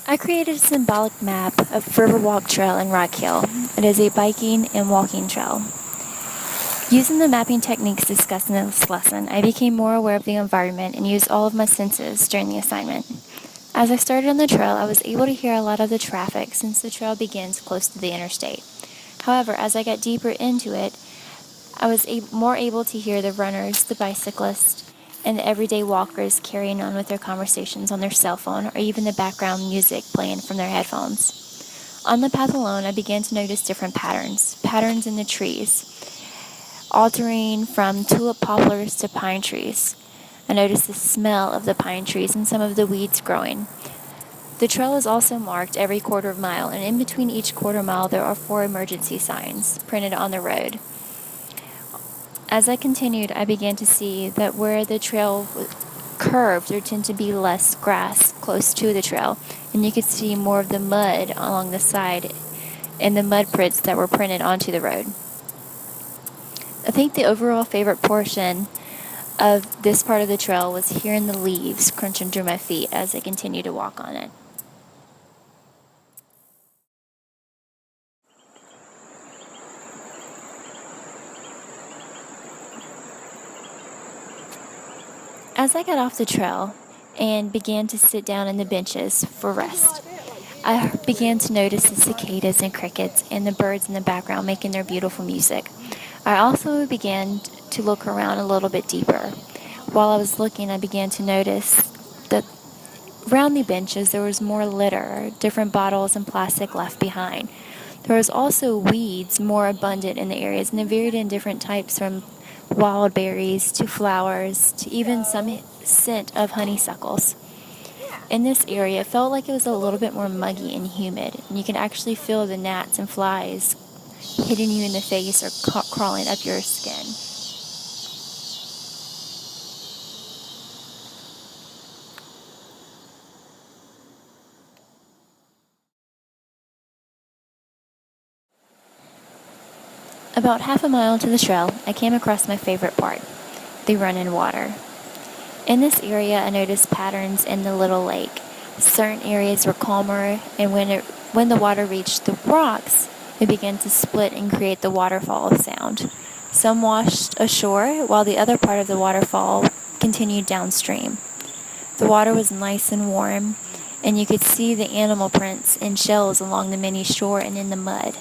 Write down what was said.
I created a symbolic map of Riverwalk Trail in Rock Hill. It is a biking and walking trail. Using the mapping techniques discussed in this lesson, I became more aware of the environment and used all of my senses during the assignment. As I started on the trail, I was able to hear a lot of the traffic since the trail begins close to the interstate. However, as I got deeper into it, I was more able to hear the runners, the bicyclists, and the everyday walkers carrying on with their conversations on their cell phone or even the background music playing from their headphones. On the path alone, I began to notice different patterns in the trees, altering from tulip poplars to pine trees. I noticed the smell of the pine trees and some of the weeds growing. The trail is also marked every quarter mile, and in between each quarter mile there are 4 emergency signs printed on the road. As I continued, I began to see that where the trail curved, there tended to be less grass close to the trail, and you could see more of the mud along the side and the mud prints that were printed onto the road. I think the overall favorite portion of this part of the trail was hearing the leaves crunch under my feet as I continued to walk on it. As I got off the trail and began to sit down in the benches for rest, I began to notice the cicadas and crickets and the birds in the background making their beautiful music. I also began to look around a little bit deeper. While I was looking, I began to notice that around the benches there was more litter, different bottles and plastic left behind. There was also weeds more abundant in the areas, and they varied in different types from wild berries to flowers to even some scent of honeysuckles. In this area, it felt like it was a little bit more muggy and humid, and you can actually feel the gnats and flies hitting you in the face or crawling up your skin. About half a mile to the trail, I came across my favorite part, the run-in water. In this area, I noticed patterns in the little lake. Certain areas were calmer, and when the water reached the rocks, it began to split and create the waterfall sound. Some washed ashore, while the other part of the waterfall continued downstream. The water was nice and warm, and you could see the animal prints and shells along the many shore and in the mud.